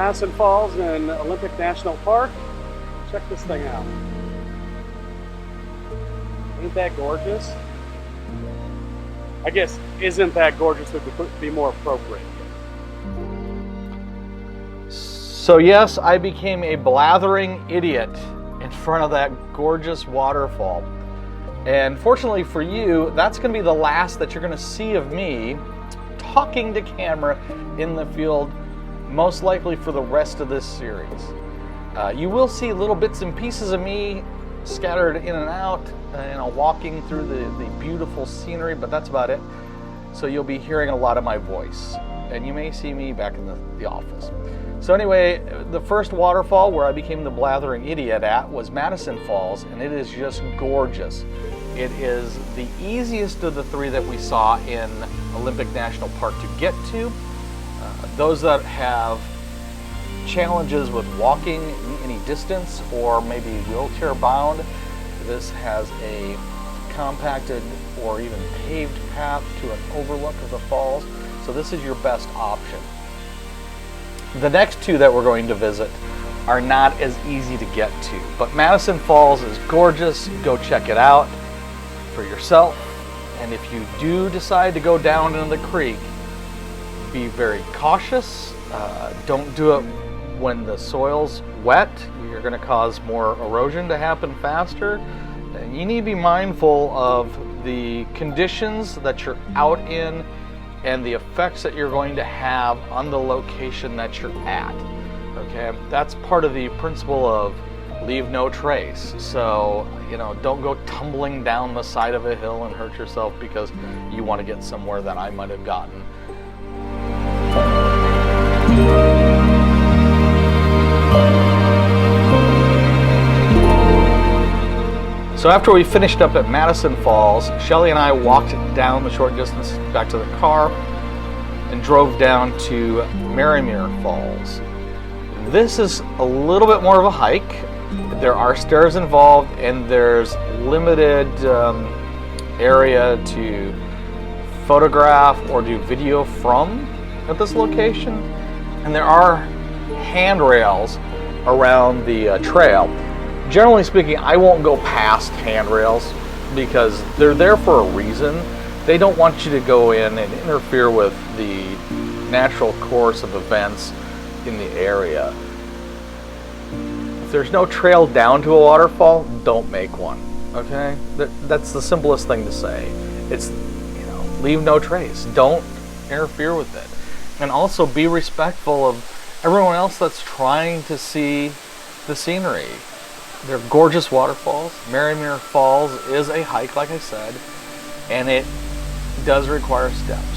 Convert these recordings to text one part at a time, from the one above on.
Madison Falls in Olympic National Park. Check this thing out. Ain't that gorgeous? I guess isn't that gorgeous would be more appropriate. So yes, I became a blathering idiot in front of that gorgeous waterfall. And fortunately for you, that's going to be the last that you're going to see of me talking to camera in the field, most likely for the rest of this series. You will see little bits and pieces of me scattered in and out, walking through the beautiful scenery, but that's about it. So you'll be hearing a lot of my voice, and you may see me back in the office. So anyway, the first waterfall where I became the blathering idiot at was Madison Falls, and it is just gorgeous. It is the easiest of the three that we saw in Olympic National Park to get to. Those that have challenges with walking any distance or maybe wheelchair bound, this has a compacted or even paved path to an overlook of the falls. So this is your best option. The next two that we're going to visit are not as easy to get to, but Madison Falls is gorgeous. Go check it out for yourself. And if you do decide to go down into the creek, be very cautious. Don't do it when the soil's wet. You're going to cause more erosion to happen faster. And you need to be mindful of the conditions that you're out in and the effects that you're going to have on the location that you're at. Okay, that's part of the principle of leave no trace. So, don't go tumbling down the side of a hill and hurt yourself because you want to get somewhere that I might have gotten. So after we finished up at Madison Falls, Shelly and I walked down the short distance back to the car and drove down to Marymere Falls. This is a little bit more of a hike. There are stairs involved, and there's limited area to photograph or do video from at this location. And there are handrails around the trail. Generally speaking, I won't go past handrails because they're there for a reason. They don't want you to go in and interfere with the natural course of events in the area. If there's no trail down to a waterfall, don't make one, okay? That's the simplest thing to say. It's, leave no trace. Don't interfere with it. And also be respectful of everyone else that's trying to see the scenery. They're gorgeous waterfalls. Marymere Falls is a hike, like I said, and it does require steps.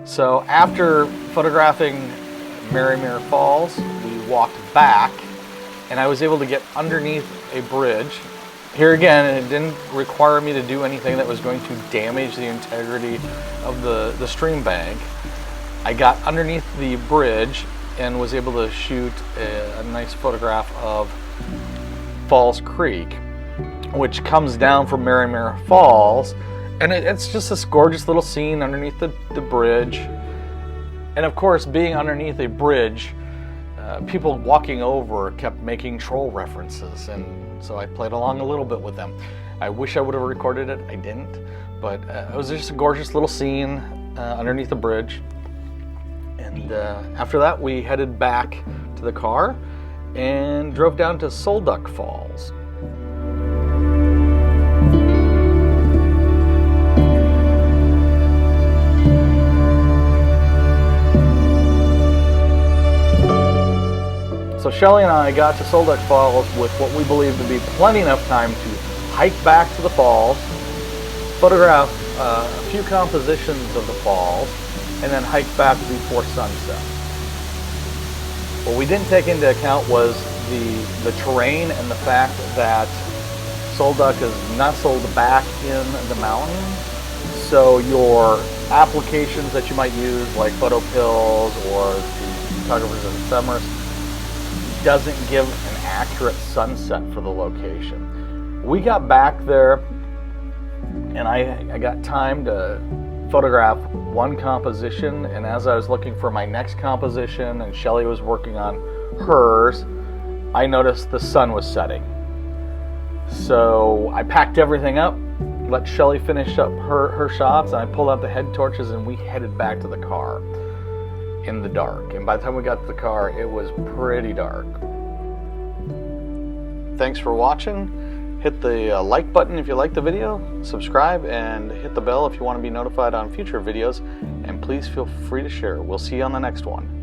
So after photographing Marymere Falls, we walked back, and I was able to get underneath a bridge. Here again, it didn't require me to do anything that was going to damage the integrity of the stream bank. I got underneath the bridge and was able to shoot a nice photograph of Falls Creek, which comes down from Marymere Falls. And it's just this gorgeous little scene underneath the bridge. And of course, being underneath a bridge, people walking over kept making troll references. And so I played along a little bit with them. I wish I would have recorded it. I didn't. But it was just a gorgeous little scene underneath the bridge. And after that, we headed back to the car and drove down to Solduck Falls. So So Shelly and I got to Solduck Falls with what we believe to be plenty enough time to hike back to the falls, photograph a few compositions of the falls, and then hike back before sunset. What we didn't take into account was the terrain and the fact that Solduck is nestled back in the mountain. So your applications that you might use, like photo pills or the photographers and ephemeris, doesn't give an accurate sunset for the location. We got back there and I got time to photograph one composition, and as I was looking for my next composition and Shelly was working on hers, I noticed the sun was setting. So I packed everything up, let Shelly finish up her shots, and I pulled out the head torches and we headed back to the car in the dark. And by the time we got to the car, it was pretty dark. Thanks for watching. Hit the like button if you like the video, subscribe, and hit the bell if you want to be notified on future videos. And please feel free to share. We'll see you on the next one.